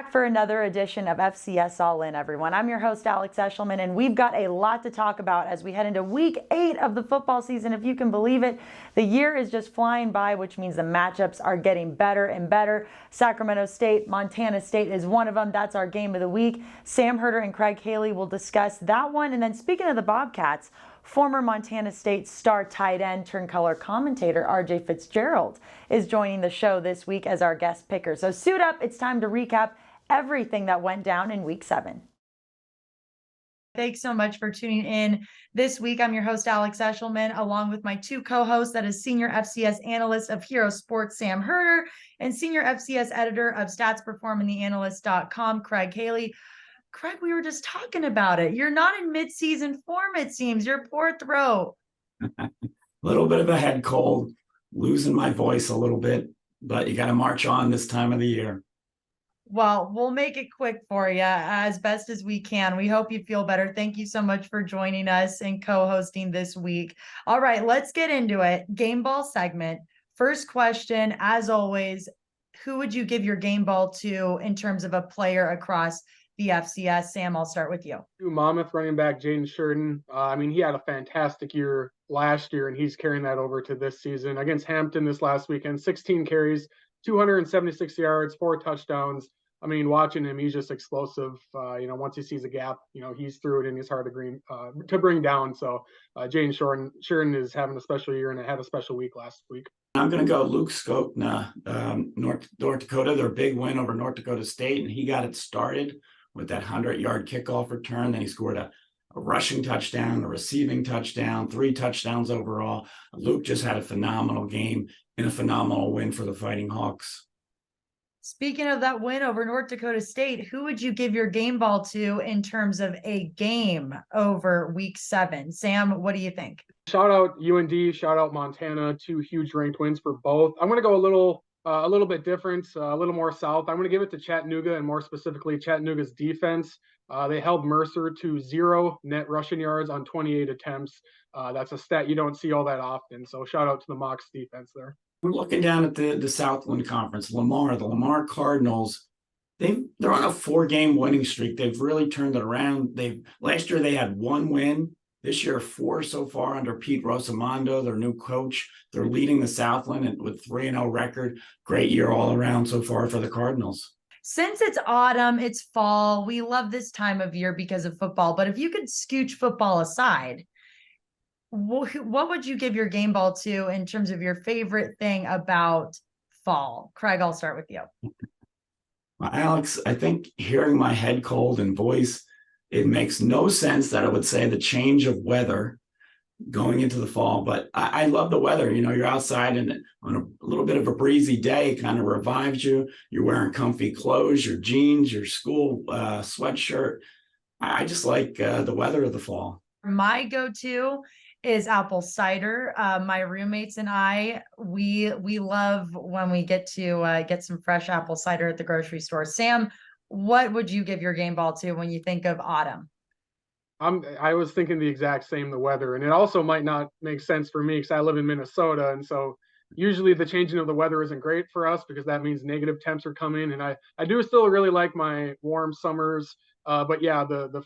back for another edition of FCS All-In, everyone. I'm your host, Alex Eshelman, and we've got a lot to talk about as we head into Week 8 of the football season. If you can believe it, the year is just flying by, which means the matchups are getting better and better. Sacramento State, Montana State is one of them. That's our game of the week. Sam Herder and Craig Haley will discuss that one. And then speaking of the Bobcats, former Montana State star tight end turned color commentator RJ Fitzgerald is joining the show this week as our guest picker. So suit up, it's time to recap everything that went down in Week 7. Thanks so much for tuning in this week. I'm your host, Alex Eshelman, along with my two co-hosts, that is Senior FCS Analyst of Hero Sports, Sam Herder, and Senior FCS Editor of StatsPerformingTheAnalyst.com, Craig Haley. Craig, we were just talking about it. You're not in mid-season form, it seems. Your poor throat. A little bit of a head cold, losing my voice a little bit, but you got to march on this time of the year. Well, we'll make it quick for you as best as we can. We hope you feel better. Thank you so much for joining us and co-hosting this week. All right, let's get into it. Game ball segment. First question, as always, who would you give your game ball to in terms of a player across the FCS? Sam, I'll start with you. Monmouth running back Jaden Sheridan. He had a fantastic year last year, and he's carrying that over to this season. Against Hampton this last weekend, 16 carries, 276 yards, 4 touchdowns. Watching him, he's just explosive. Once he sees a gap, he's through it and he's hard to bring down. So Jaden Sheridan is having a special year and had a special week last week. I'm going to go Luke Skokna, North Dakota, their big win over North Dakota State, and he got it started with that 100-yard kickoff return. Then he scored a rushing touchdown, a receiving touchdown, 3 touchdowns overall. Luke just had a phenomenal game and a phenomenal win for the Fighting Hawks. Speaking of that win over North Dakota State, who would you give your game ball to in terms of a game over Week 7? Sam, what do you think? Shout out UND, shout out Montana, 2 huge ranked wins for both. I'm going to go a little bit different, a little more south. I'm going to give it to Chattanooga, and more specifically Chattanooga's defense. They held Mercer to 0 net rushing yards on 28 attempts. That's a stat you don't see all that often. So shout out to the Mocs defense there. We're looking down at the Southland Conference. The Lamar Cardinals, they're on a 4-game winning streak. They've really turned it around. Last year they had 1 win. This year 4 so far under Pete Rosamondo, their new coach. They're leading the Southland with 3-0 record. Great year all around so far for the Cardinals. Since it's autumn, it's fall, we love this time of year because of football. But if you could scooch football aside, what would you give your game ball to in terms of your favorite thing about fall? Craig, I'll start with you. Well, Alex, I think hearing my head cold and voice, it makes no sense that I would say the change of weather going into the fall, but I love the weather. You're outside and on a little bit of a breezy day, it kind of revives you. You're wearing comfy clothes, your jeans, your school sweatshirt. I just like the weather of the fall. My go-to is apple cider. My roommates and I, we love when we get to get some fresh apple cider at the grocery store. Sam, what would you give your game ball to when you think of autumn? I was thinking the exact same, the weather. And it also might not make sense for me because I live in Minnesota. And so usually the changing of the weather isn't great for us because that means negative temps are coming. And I do still really like my warm summers. But yeah, the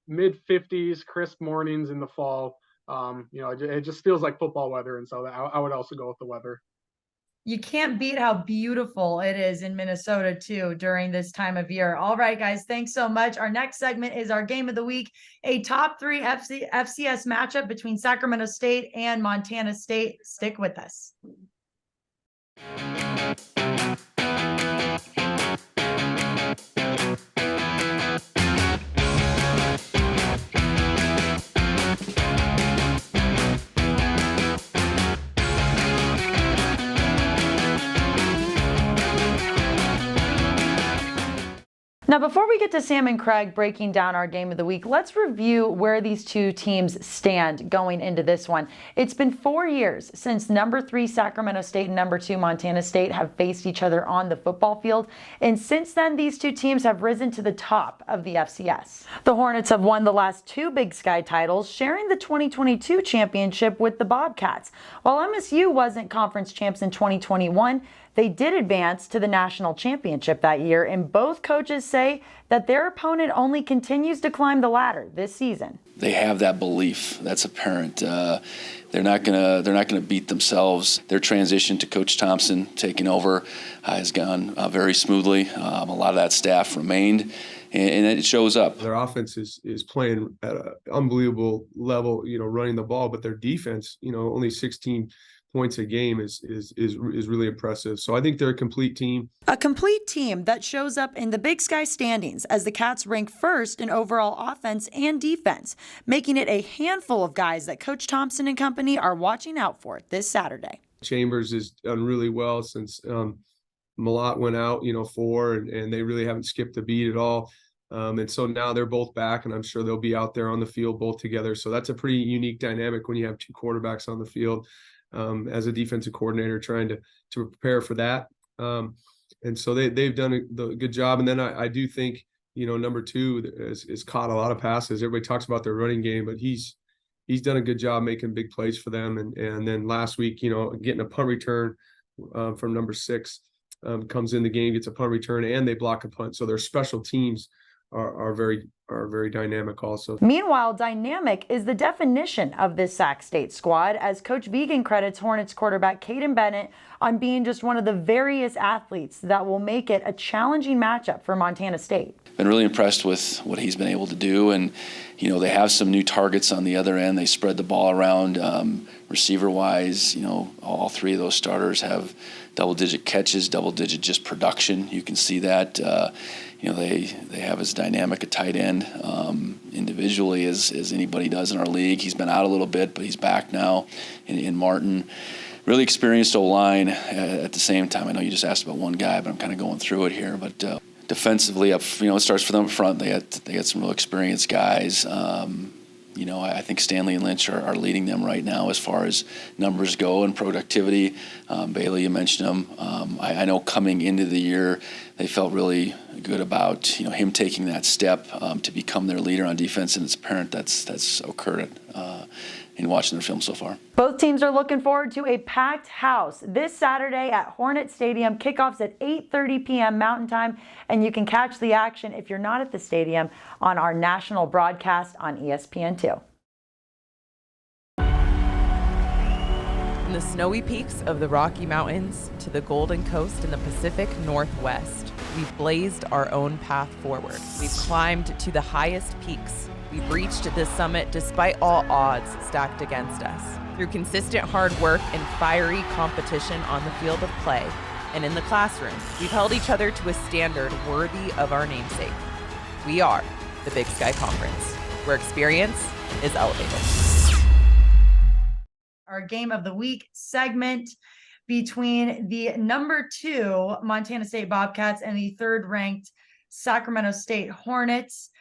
mid-50s crisp mornings in the fall, it just feels like football weather. And so I would also go with the weather. You can't beat how beautiful it is in Minnesota, too, during this time of year. All right, guys, thanks so much. Our next segment is our game of the week, a top 3 FCS matchup between Sacramento State and Montana State. Stick with us. Now, before we get to Sam and Craig breaking down our game of the week, let's review where these two teams stand going into this one. It's been 4 years since number 3 Sacramento State and number 2 Montana State have faced each other on the football field. And since then, these two teams have risen to the top of the FCS. The Hornets have won the last 2 Big Sky titles, sharing the 2022 championship with the Bobcats. While MSU wasn't conference champs in 2021, They did advance to the national championship that year, and both coaches say that their opponent only continues to climb the ladder this season. They have that belief. That's apparent. They're not gonna beat themselves. Their transition to Coach Thompson taking over has gone very smoothly. A lot of that staff remained, and it shows up. Their offense is playing at an unbelievable level, running the ball, but their defense, only 16 points a game is really impressive. So I think they're a complete team. A complete team that shows up in the Big Sky standings as the Cats rank first in overall offense and defense, making it a handful of guys that Coach Thompson and company are watching out for this Saturday. Chambers has done really well since Malott went out, and they really haven't skipped a beat at all. And so now they're both back, and I'm sure they'll be out there on the field both together. So that's a pretty unique dynamic when you have two quarterbacks on the field. As a defensive coordinator, trying to prepare for that. And so they've done a good job. And then I do think, number two is caught a lot of passes. Everybody talks about their running game, but he's done a good job making big plays for them. And then last week, getting a punt return from number 6 comes in the game, gets a punt return, and they block a punt. So their special teams are very dynamic also. Meanwhile, dynamic is the definition of this Sac State squad, as Coach Vigen credits Hornets quarterback Caden Bennett on being just one of the various athletes that will make it a challenging matchup for Montana State. Been really impressed with what he's been able to do, and they have some new targets on the other end. They spread the ball around receiver-wise. All three of those starters have double-digit catches, double-digit just production. You can see that. They have as dynamic a tight end individually as anybody does in our league. He's been out a little bit, but he's back now in Martin. Really experienced O-line at the same time. I know you just asked about one guy, but I'm kind of going through it here. But defensively, it starts for them up front. They got some real experienced guys. I think Stanley and Lynch are leading them right now as far as numbers go and productivity. Bailey, you mentioned him. I know coming into the year, they felt really good about him taking that step to become their leader on defense, and it's apparent that's occurred in watching their film so far. Both teams are looking forward to a packed house this Saturday at Hornet Stadium. Kickoffs at 8:30 p.m. Mountain Time, and you can catch the action if you're not at the stadium on our national broadcast on ESPN2. From the snowy peaks of the Rocky Mountains to the Golden Coast in the Pacific Northwest, we've blazed our own path forward. We've climbed to the highest peaks. We've reached this summit despite all odds stacked against us. Through consistent hard work and fiery competition on the field of play and in the classroom, we've held each other to a standard worthy of our namesake. We are the Big Sky Conference, where experience is elevated. Our Game of the Week segment between the number 2 Montana State Bobcats and the 3rd ranked Sacramento State Hornets.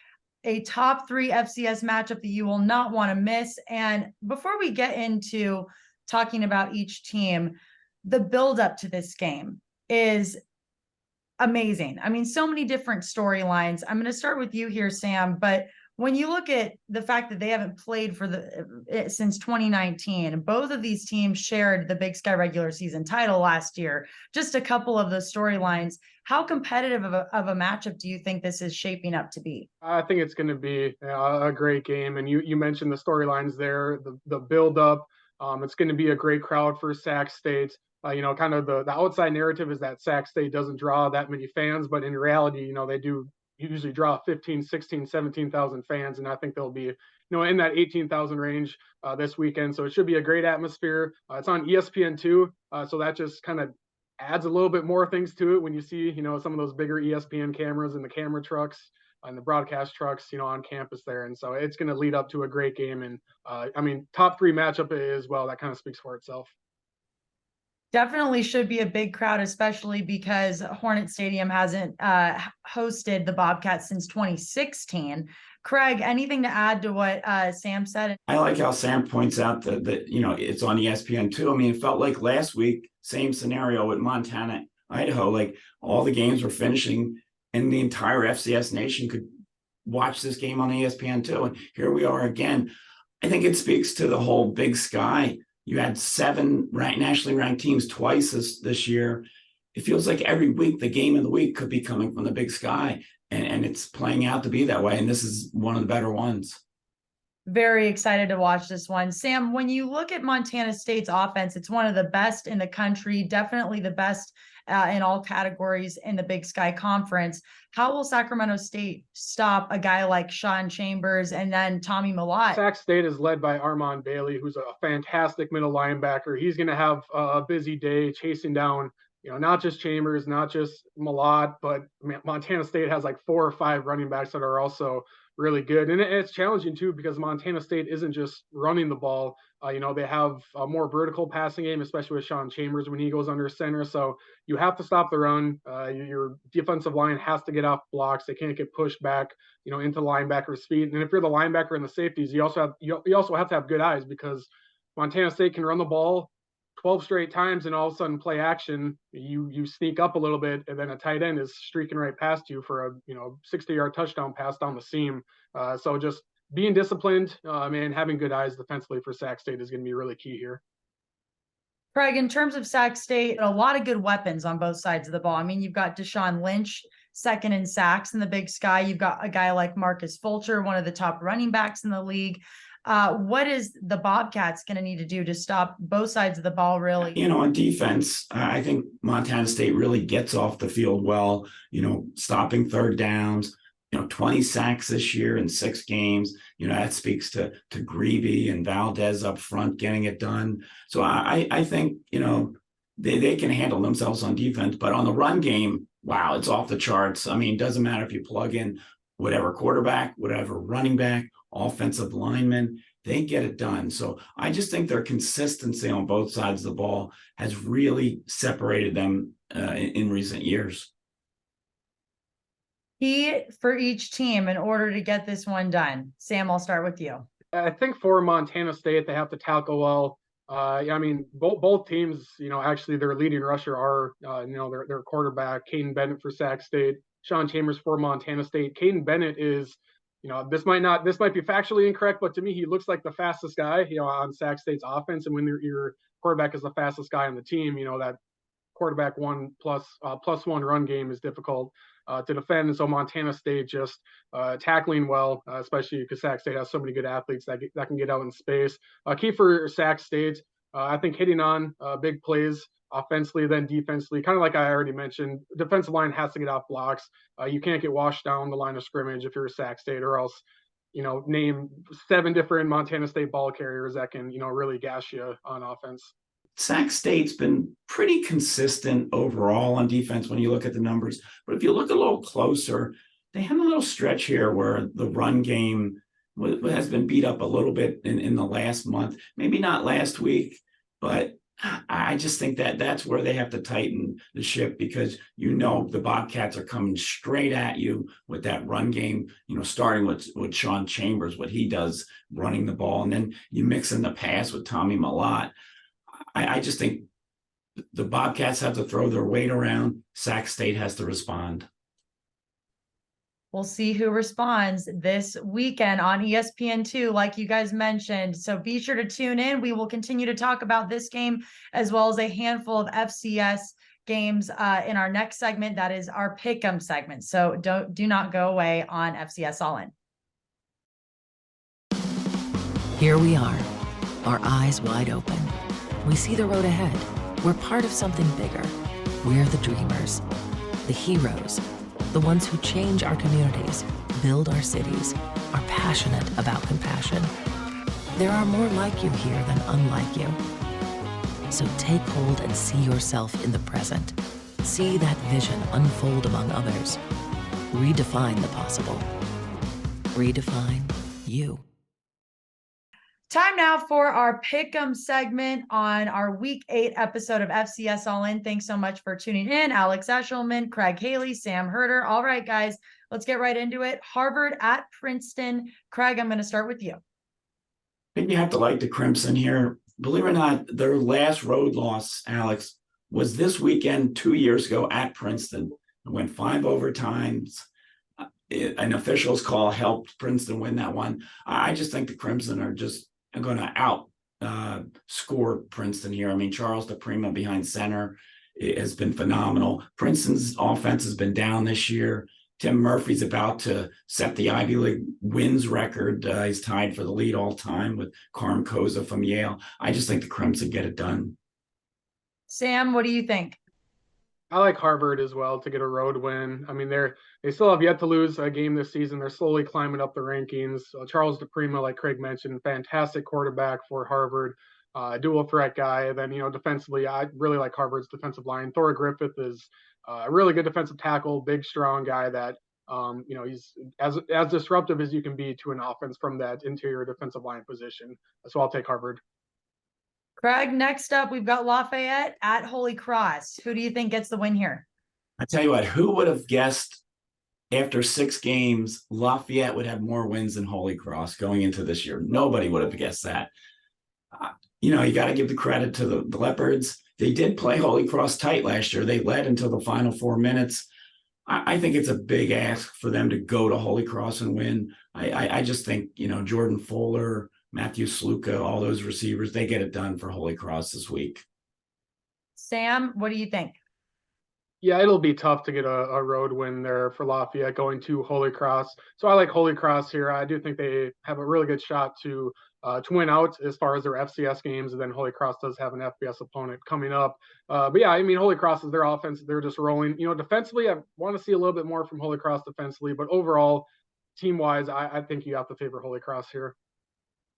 A top 3 FCS matchup that you will not want to miss. And before we get into talking about each team, the buildup to this game is amazing. I mean, so many different storylines. I'm going to start with you here, Sam, but when you look at the fact that they haven't played since 2019, both of these teams shared the Big Sky regular season title last year. Just a couple of the storylines. How competitive of a matchup do you think this is shaping up to be? I think it's going to be a great game. And you mentioned the storylines there, the build up. It's going to be a great crowd for Sac State. Kind of the outside narrative is that Sac State doesn't draw that many fans, but in reality, they do usually draw 15, 16, 17,000 fans. And I think they'll be, in that 18,000 range this weekend. So it should be a great atmosphere. It's on ESPN2. So that just kind of adds a little bit more things to it when you see, some of those bigger ESPN cameras and the camera trucks and the broadcast trucks, on campus there. And so it's going to lead up to a great game. And top 3 matchup as well. That kind of speaks for itself. Definitely should be a big crowd, especially because Hornet Stadium hasn't hosted the Bobcats since 2016. Craig, anything to add to what Sam said? I like how Sam points out that it's on ESPN2. I mean, it felt like last week, same scenario with Montana, Idaho, like all the games were finishing and the entire FCS nation could watch this game on ESPN2. And here we are again. I think it speaks to the whole Big Sky. You had 7 nationally ranked teams twice this year. it feels like every week the game of the week could be coming from the Big Sky, and it's playing out to be that way. And this is one of the better ones. Very excited to watch this one. Sam, when you look at Montana State's offense, it's one of the best in the country, definitely the best in all categories in the Big Sky Conference. How will Sacramento State stop a guy like Sean Chambers and then Tommy Millott? Sac State is led by Armand Bailey, who's a fantastic middle linebacker. He's going to have a busy day chasing down, not just Chambers, not just Millott, but Montana State has like 4 or 5 running backs that are also really good. And it's challenging too, because Montana State isn't just running the ball. They have a more vertical passing game, especially with Sean Chambers when he goes under center. So you have to stop the run. Your defensive line has to get off blocks. They can't get pushed back, into linebacker's feet. And if you're the linebacker and the safeties, you also have to have good eyes, because Montana State can run the ball 12 straight times and all of a sudden play action, you sneak up a little bit, and then a tight end is streaking right past you for a 60-yard touchdown pass down the seam. So just being disciplined and having good eyes defensively for Sac State is going to be really key here. Craig, in terms of Sac State, a lot of good weapons on both sides of the ball. I mean, you've got Deshaun Lynch, second in sacks in the Big Sky. You've got a guy like Marcus Fulcher, one of the top running backs in the league. What is the Bobcats going to need to do to stop both sides of the ball, really? On defense, I think Montana State really gets off the field well, stopping third downs, 20 sacks this year in 6 games. That speaks to Greavy and Valdez up front getting it done. So I think, they can handle themselves on defense, but on the run game, wow, it's off the charts. I mean, it doesn't matter if you plug in whatever quarterback, whatever running back, offensive linemen, they get it done. So I just think their consistency on both sides of the ball has really separated them in recent years. Key for each team in order to get this one done. Sam, I'll start with you. I think for Montana State, they have to tackle well. Both teams, actually their leading rusher are, their quarterback, Caden Bennett for Sac State, Sean Chambers for Montana State. Caden Bennett is, this might be factually incorrect, but to me, he looks like the fastest guy, on Sac State's offense. And when your quarterback is the fastest guy on the team, that quarterback plus one run game is difficult to defend. And so Montana State just tackling well, especially because Sac State has so many good athletes that can get out in space. Key for Sac State, I think hitting on big plays offensively, then defensively, kind of like I already mentioned, defensive line has to get off blocks. You can't get washed down the line of scrimmage if you're a Sac State, or else, name 7 different Montana State ball carriers that can, really gas you on offense. Sac State's been pretty consistent overall on defense when you look at the numbers. But if you look a little closer, they had a little stretch here where the run game has been beat up a little bit in the last month. Maybe not last week, but I just think that's where they have to tighten the ship, because the Bobcats are coming straight at you with that run game, starting with Sean Chambers, what he does running the ball. And then you mix in the pass with Tommy Millott. I just think the Bobcats have to throw their weight around. Sac State has to respond. We'll see who responds this weekend on ESPN2, like you guys mentioned. So be sure to tune in. We will continue to talk about this game as well as a handful of FCS games in our next segment. That is our Pickem segment. So do not go away on FCS All-In. Here we are, our eyes wide open. We see the road ahead. We're part of something bigger. We're the dreamers, the heroes, the ones who change our communities, build our cities, are passionate about compassion. There are more like you here than unlike you. So take hold and see yourself in the present. See that vision unfold among others. Redefine the possible. Redefine you. Time now for our Pick'em segment on our Week 8 episode of FCS All-In. Thanks so much for tuning in. Alex Eshelman, Craig Haley, Sam Herder. All right, guys, let's get right into it. Harvard at Princeton. Craig, I'm going to start with you. I think you have to like the Crimson here. Believe it or not, their last road loss, Alex, was this weekend 2 years ago at Princeton. It went 5 overtimes. An official's call helped Princeton win that one. I just think the Crimson are just going to score Princeton here. I mean, Charles DePrima behind center. has been phenomenal. Princeton's offense has been down this year. Tim Murphy's about to set the Ivy League wins record. He's tied for the lead all time with Carm Koza from Yale. I just think the Crimson get it done. Sam, what do you think? I like Harvard as well to get a road win. I mean, they still have yet to lose a game this season. They're slowly climbing up the rankings. Charles DePrima, like Craig mentioned, fantastic quarterback for Harvard, dual threat guy. And then, defensively, I really like Harvard's defensive line. Thor Griffith is a really good defensive tackle, big, strong guy that, he's as disruptive as you can be to an offense from that interior defensive line position. So I'll take Harvard. Craig, next up, we've got Lafayette at Holy Cross. Who do you think gets the win here? I tell you what, who would have guessed after 6 games, Lafayette would have more wins than Holy Cross going into this year? Nobody would have guessed that. You got to give the credit to the Leopards. They did play Holy Cross tight last year. They led until the final 4 minutes. I think it's a big ask for them to go to Holy Cross and win. I just think, Jordan Fuller, Matthew Sluka, all those receivers, they get it done for Holy Cross this week. Sam, what do you think? Yeah, it'll be tough to get a road win there for Lafayette going to Holy Cross. So I like Holy Cross here. I do think they have a really good shot to win out as far as their FCS games. And then Holy Cross does have an FBS opponent coming up. But yeah, I mean, Holy Cross is their offense. They're just rolling. Defensively, I want to see a little bit more from Holy Cross defensively. But overall, team-wise, I think you have to favor Holy Cross here.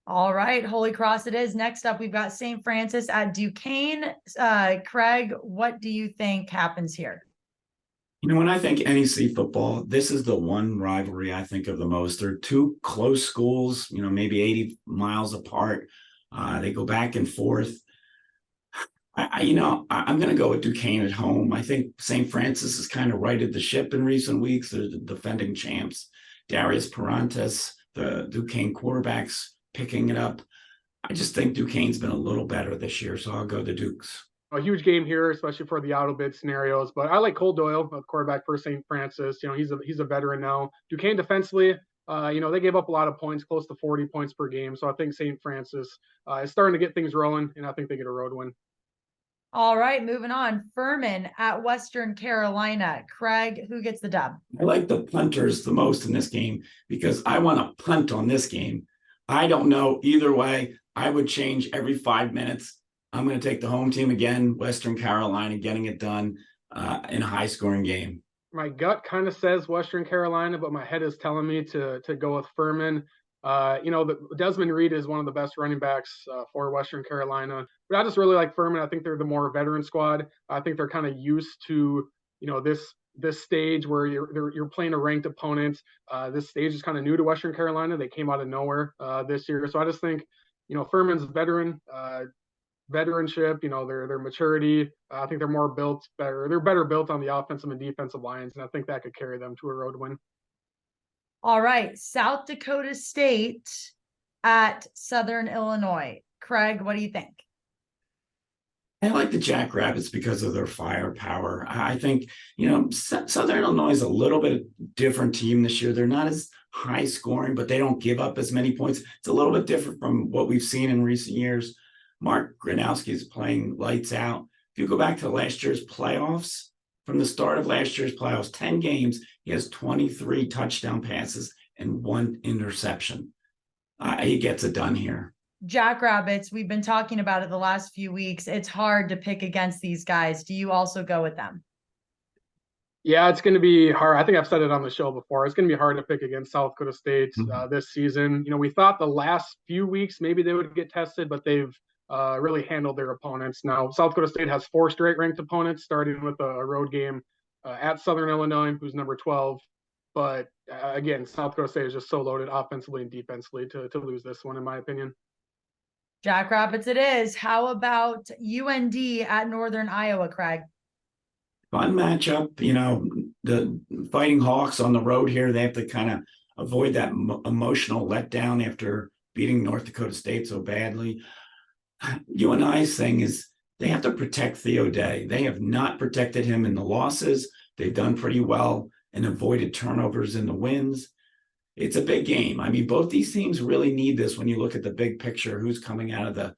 All right, Holy Cross it is. Next up, we've got St. Francis at Duquesne. Craig, what do you think happens here? When I think NEC football, this is the one rivalry I think of the most. They're 2 close schools, maybe 80 miles apart. They go back and forth. I'm going to go with Duquesne at home. I think St. Francis has kind of righted the ship in recent weeks. They're the defending champs. Darius Parantes, the Duquesne quarterbacks, picking it up. I just think Duquesne's been a little better this year, so I'll go the Dukes. A huge game here, especially for the auto bid scenarios. But I like Cole Doyle, the quarterback for St. Francis. He's a veteran now. Duquesne defensively, they gave up a lot of points, close to 40 points per game. So I think St. Francis is starting to get things rolling, and I think they get a road win. All right, moving on. Furman at Western Carolina. Craig, who gets the dub? I like the punters the most in this game because I want to punt on this game. I don't know either way. I would change every 5 minutes. I'm going to take the home team again, Western Carolina, getting it done in a high-scoring game. My gut kind of says Western Carolina, but my head is telling me to go with Furman. Desmond Reed is one of the best running backs for Western Carolina. But I just really like Furman. I think they're the more veteran squad. I think they're kind of used to, this stage where you're playing a ranked opponent. This stage is kind of new to Western Carolina. They came out of nowhere this year. So I just think, Furman's veteranship, their maturity. I think they're more built better. They're better built on the offensive and defensive lines, and I think that could carry them to a road win. All right, South Dakota State at Southern Illinois. Craig, what do you think? I like the Jackrabbits because of their firepower. I think, Southern Illinois is a little bit different team this year. They're not as high scoring, but they don't give up as many points. It's a little bit different from what we've seen in recent years. Mark Gronowski is playing lights out. If you go back to last year's playoffs, from the start of last year's playoffs, 10 games, he has 23 touchdown passes and 1 interception. He gets it done here. Jackrabbits, we've been talking about it the last few weeks. It's hard to pick against these guys. Do you also go with them? Yeah, it's going to be hard. I think I've said it on the show before. It's going to be hard to pick against South Dakota State this season. We thought the last few weeks maybe they would get tested, but they've really handled their opponents. Now, South Dakota State has 4 straight ranked opponents, starting with a road game at Southern Illinois, who's number 12. But again, South Dakota State is just so loaded offensively and defensively to lose this one, in my opinion. Jackrabbits it is. How about UND at Northern Iowa, Craig? Fun matchup. The Fighting Hawks on the road here, they have to kind of avoid that emotional letdown after beating North Dakota State so badly. UNI's thing is they have to protect Theo Day. They have not protected him in the losses. They've done pretty well and avoided turnovers in the wins. It's a big game. I mean, both these teams really need this when you look at the big picture, who's coming out of the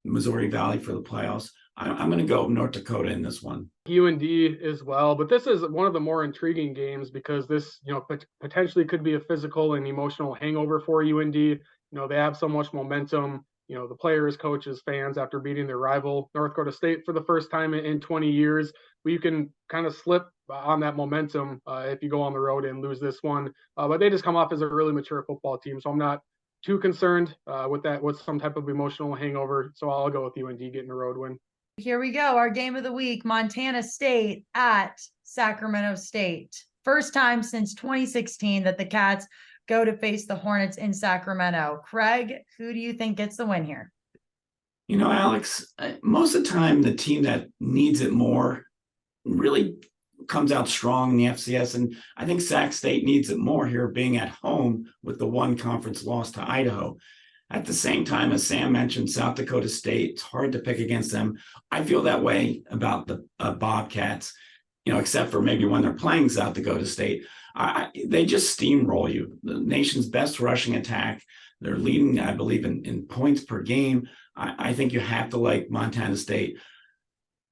Missouri Valley for the playoffs. I'm going to go North Dakota in this one. UND as well, but this is one of the more intriguing games because this, potentially could be a physical and emotional hangover for UND. They have so much momentum. The players, coaches, fans, after beating their rival North Dakota State for the first time in 20 years, but you can kind of slip on that momentum if you go on the road and lose this one. But they just come off as a really mature football team, so I'm not too concerned with some type of emotional hangover. So I'll go with UND getting a road win. Here we go. Our game of the week, Montana State at Sacramento State. First time since 2016 that the Cats go to face the Hornets in Sacramento. Craig, who do you think gets the win here? Alex, most of the time, the team that needs it more really comes out strong in the FCS. And I think Sac State needs it more here, being at home with the one conference loss to Idaho. At the same time, as Sam mentioned, South Dakota State, it's hard to pick against them. I feel that way about the Bobcats, except for maybe when they're playing South Dakota State. They just steamroll you. The nation's best rushing attack. They're leading, I believe, in points per game. I think you have to like Montana State,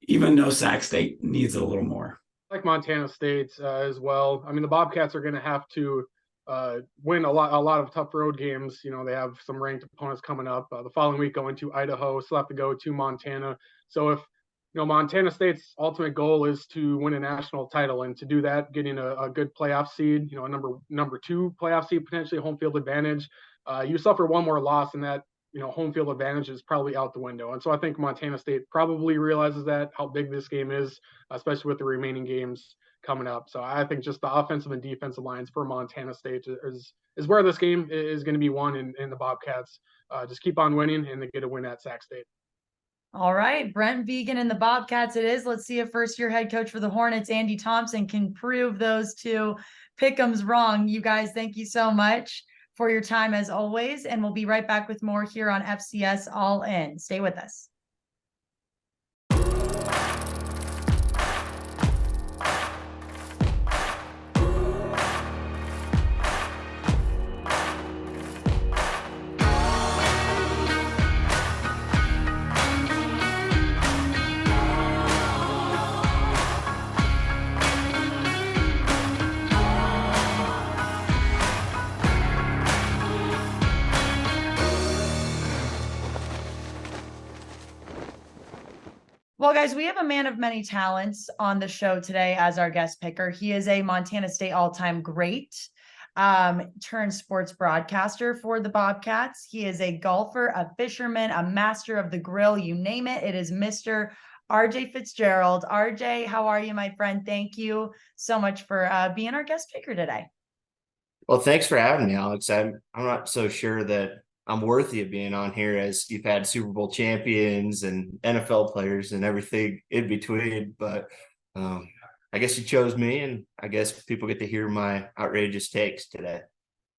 even though Sac State needs it a little more. Like Montana State as well. I mean, the Bobcats are going to have to win a lot of tough road games. They have some ranked opponents coming up the following week, going to Idaho, still have to go to Montana. So if Montana State's ultimate goal is to win a national title, and to do that, getting a good playoff seed, a number 2 playoff seed, potentially home field advantage, you suffer one more loss, and that home field advantage is probably out the window. And so I think Montana State probably realizes that, how big this game is, especially with the remaining games coming up. So I think just the offensive and defensive lines for Montana State is where this game is going to be won, and the Bobcats just keep on winning and they get a win at Sac State. All right, Brent Vegan and the Bobcats it is. Let's see if first-year head coach for the Hornets, Andy Thompson, can prove those two Pickems wrong. You guys, thank you so much for your time as always, and we'll be right back with more here on FCS All-In. Stay with us. Well, guys, we have a man of many talents on the show today as our guest picker. He is a Montana State all-time great, turned sports broadcaster for the Bobcats. He is a golfer, a fisherman, a master of the grill, you name it. It is Mr. RJ Fitzgerald. RJ, how are you, my friend? Thank you so much for being our guest picker today. Well, thanks for having me, Alex. I'm not so sure that I'm worthy of being on here, as you've had Super Bowl champions and NFL players and everything in between. But I guess you chose me, and I guess people get to hear my outrageous takes today.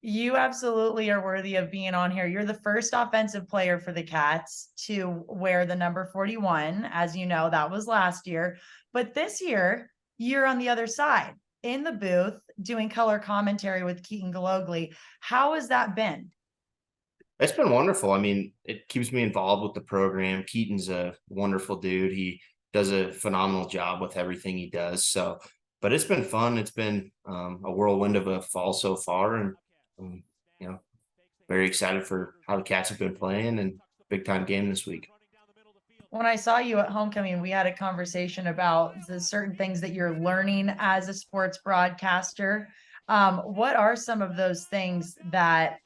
You absolutely are worthy of being on here. You're the first offensive player for the Cats to wear the number 41. As you know, that was last year. But this year, you're on the other side in the booth doing color commentary with Keaton Galogly. How has that been? It's been wonderful. I mean, it keeps me involved with the program. Keaton's a wonderful dude. He does a phenomenal job with everything he does. So, but it's been fun. It's been a whirlwind of a fall so far, and very excited for how the Cats have been playing, and big time game this week. When I saw you at homecoming, we had a conversation about the certain things that you're learning as a sports broadcaster. What are some of those things that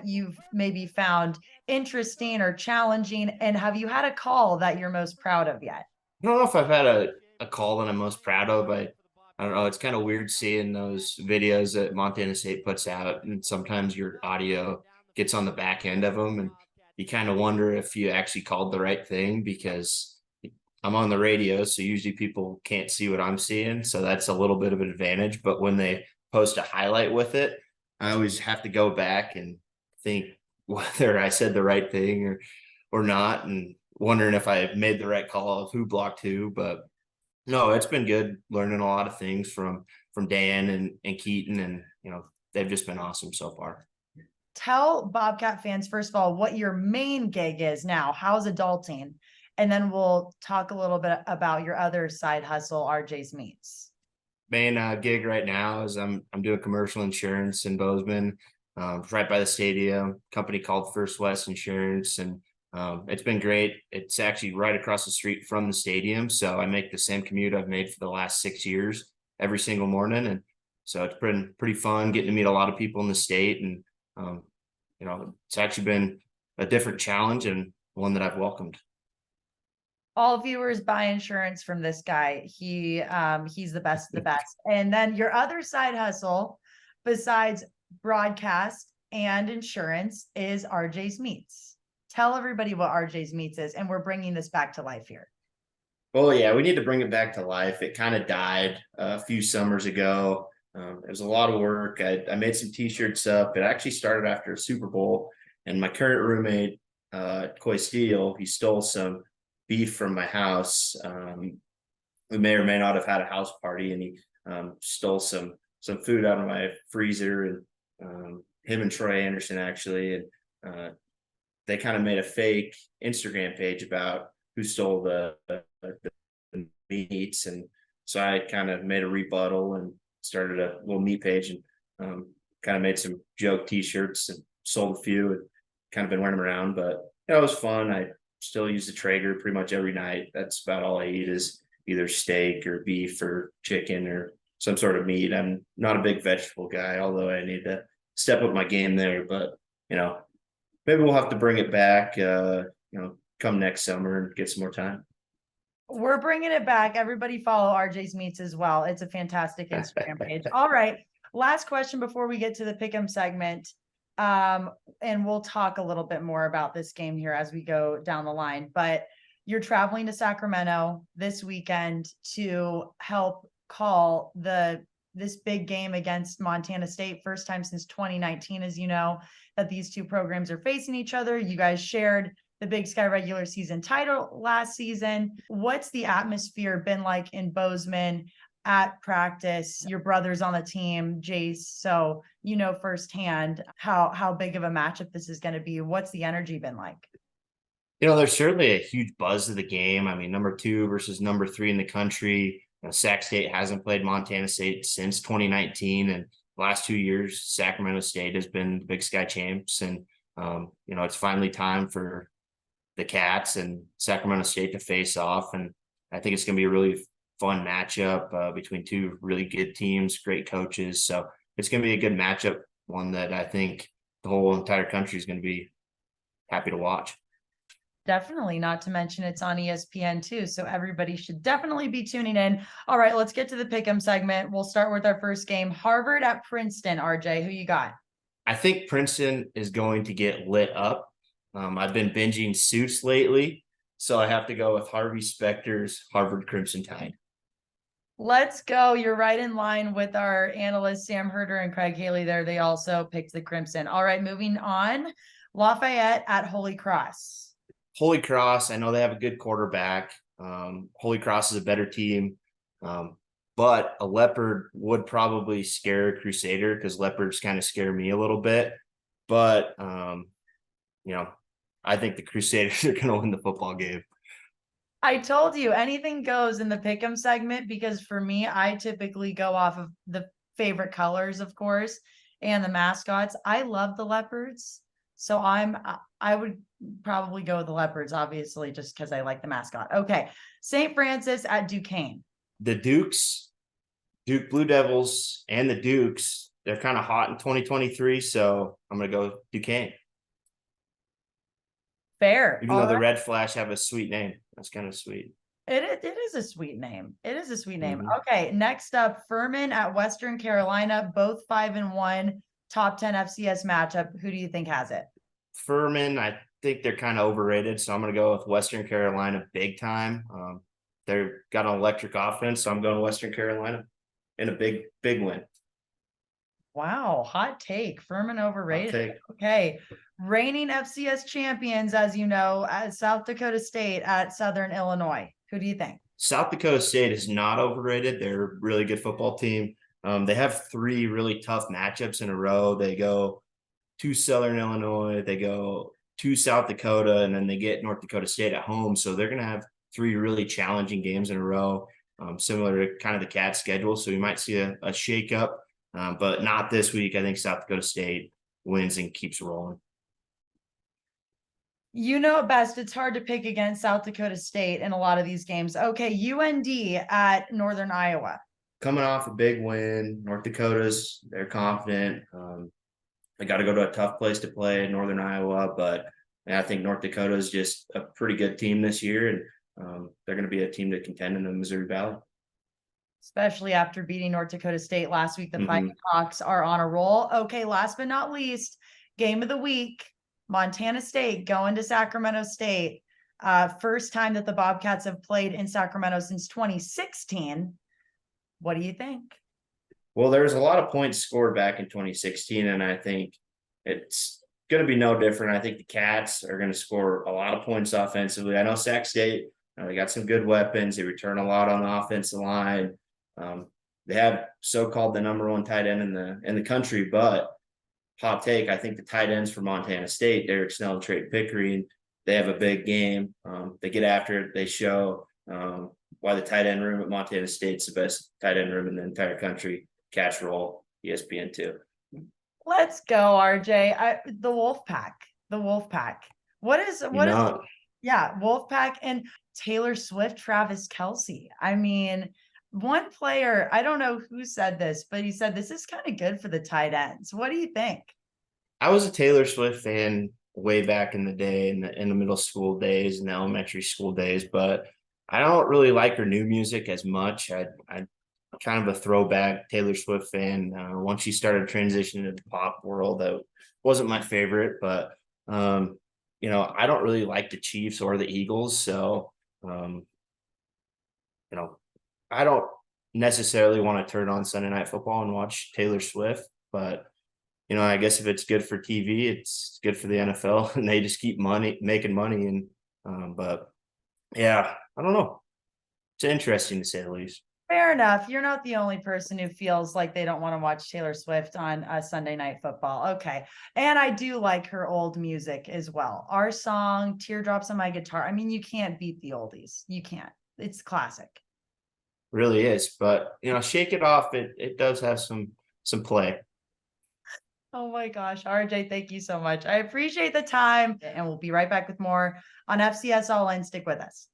you've maybe found interesting or challenging? And have you had a call that you're most proud of yet? I don't know if I've had a call that I'm most proud of. I don't know. It's kind of weird seeing those videos that Montana State puts out, and sometimes your audio gets on the back end of them, and you kind of wonder if you actually called the right thing, because I'm on the radio, so usually people can't see what I'm seeing. So that's a little bit of an advantage. But when they post a highlight with it, I always have to go back and think whether I said the right thing or not, and wondering if I made the right call of who blocked who. But no, it's been good learning a lot of things from Dan and Keaton, and they've just been awesome so far. Tell Bobcat fans, first of all, what your main gig is now. How's adulting? and then we'll talk a little bit about your other side hustle, RJ's Meats. Main gig right now is I'm doing commercial insurance in Bozeman, right by the stadium. Company called First West Insurance, and it's been great. It's actually right across the street from the stadium, so I make the same commute I've made for the last 6 years every single morning, and so it's been pretty fun getting to meet a lot of people in the state, and it's actually been a different challenge and one that I've welcomed. All viewers buy insurance from this guy. He's the best of the best. And then your other side hustle, besides broadcast and insurance, is RJ's Meats. Tell everybody what RJ's Meats is, and we're bringing this back to life here. Well, yeah, we need to bring it back to life. It kind of died a few summers ago. It was a lot of work. I made some t-shirts up. It actually started after a Super Bowl, and my current roommate, Coy Steele, he stole some beef from my house. We may or may not have had a house party, and he stole some food out of my freezer, and him and Troy Anderson actually, and they kind of made a fake Instagram page about who stole the meats, and so I kind of made a rebuttal and started a little meat page, and kind of made some joke t-shirts and sold a few, and kind of been wearing them around. But it was fun. I still use the Traeger pretty much every night. That's about all I eat, is either steak or beef or chicken or some sort of meat. I'm not a big vegetable guy, although I need to step up my game there. But maybe we'll have to bring it back come next summer and get some more time. We're bringing it back. Everybody follow RJ's Meats as well. It's a fantastic Instagram page. All right, last question before we get to the Pickem segment. And we'll talk a little bit more about this game here as we go down the line, but you're traveling to Sacramento this weekend to help call this big game against Montana State. First time since 2019, as you know, that these two programs are facing each other. You guys shared the Big Sky regular season title last season. What's the atmosphere been like in Bozeman at practice? Your brother's on the team, Jace, so you know firsthand how big of a matchup this is going to be. What's the energy been like? There's certainly a huge buzz of the game. I mean, number 2 versus number 3 in the country. Sac State hasn't played Montana State since 2019, and the last 2 years, Sacramento State has been the Big Sky champs, and it's finally time for the Cats and Sacramento State to face off, and I think it's going to be a really fun matchup between two really good teams, great coaches. So it's going to be a good matchup, one that I think the whole entire country is going to be happy to watch. Definitely, not to mention it's on ESPN too, so everybody should definitely be tuning in. All right, let's get to the Pick'em segment. We'll start with our first game, Harvard at Princeton. RJ, who you got? I think Princeton is going to get lit up. I've been binging Suits lately, so I have to go with Harvey Specter's Harvard Crimson Tide. Let's go. You're right in line with our analysts, Sam Herder and Craig Haley there. They also picked the Crimson. All right, moving on. Lafayette at Holy Cross. Holy Cross, I know they have a good quarterback. Holy Cross is a better team, but a Leopard would probably scare a Crusader because Leopards kind of scare me a little bit. But, I think the Crusaders are going to win the football game. I told you anything goes in the Pick'em segment because for me, I typically go off of the favorite colors, of course, and the mascots. I love the Leopards. So I would probably go with the Leopards, obviously, just because I like the mascot. Okay. St. Francis at Duquesne. The Dukes, Duke Blue Devils, and the Dukes, they're kind of hot in 2023. So I'm going to go Duquesne. Fair. Even though the Red Flash have a sweet name. That's kind of sweet. It is a sweet name. It is a sweet name. Mm-hmm. Okay. Next up, Furman at Western Carolina, both 5-1, top 10 FCS matchup. Who do you think has it? Furman, I think they're kind of overrated. So I'm going to go with Western Carolina big time. They've got an electric offense. So I'm going to Western Carolina in a big win. Wow, hot take. Furman overrated. Hot take. Okay. Reigning FCS champions, as you know, at South Dakota State at Southern Illinois. Who do you think? South Dakota State is not overrated. They're a really good football team. They have 3 really tough matchups in a row. They go to Southern Illinois, they go to South Dakota, and then they get North Dakota State at home. So they're going to have 3 really challenging games in a row, similar to kind of the Cats schedule. So we might see a shakeup, but not this week. I think South Dakota State wins and keeps rolling. You know it best. It's hard to pick against South Dakota State in a lot of these games. Okay, UND at Northern Iowa. Coming off a big win, North Dakota's, they're confident. They got to go to a tough place to play in Northern Iowa, but I think North Dakota is just a pretty good team this year, and they're going to be a team to contend in the Missouri Valley. Especially after beating North Dakota State last week. The Fighting Hawks are on a roll. Okay, last but not least, game of the week, Montana State going to Sacramento State. First time that the Bobcats have played in Sacramento since 2016. What do you think? Well, there's a lot of points scored back in 2016, and I think it's going to be no different. I think the Cats are going to score a lot of points offensively. I know Sac State, they got some good weapons. They return a lot on the offensive line. They have so-called the number 1 tight end in the country, but hot take, I think the tight ends for Montana State, Derek Snell and Trey Pickering, they have a big game. They get after it. They show why the tight end room at Montana State's the best tight end room in the entire country. Catch roll, ESPN2. Let's go, RJ. The Wolfpack. What is Wolfpack and Taylor Swift, Travis Kelce. I mean, one player, I don't know who said this, but he said this is kind of good for the tight ends. What do you think? I was a Taylor Swift fan way back in the day, in the middle school days and the elementary school days, but I don't really like her new music as much. I kind of a throwback Taylor Swift fan. Once she started transitioning into the pop world, that wasn't my favorite, but I don't really like the Chiefs or the Eagles. So, I don't necessarily want to turn on Sunday Night Football and watch Taylor Swift, but I guess if it's good for TV, it's good for the NFL, and they just keep making money. And, but yeah, I don't know. It's interesting to say the least. Fair enough. You're not the only person who feels like they don't want to watch Taylor Swift on Sunday Night Football. Okay. And I do like her old music as well. Our song, Teardrops on My Guitar. I mean, you can't beat the oldies. You can't. It's classic. Really is. But, shake it off. It does have some play. Oh my gosh. RJ, thank you so much. I appreciate the time. And we'll be right back with more on FCS All-In. Stick with us.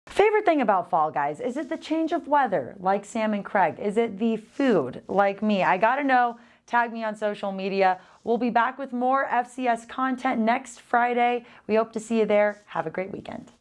Favorite thing about fall, guys, is it the change of weather, like Sam and Craig? Is it the food, like me? I gotta know. Tag me on social media. We'll be back with more FCS content next Friday. We hope to see you there. Have a great weekend.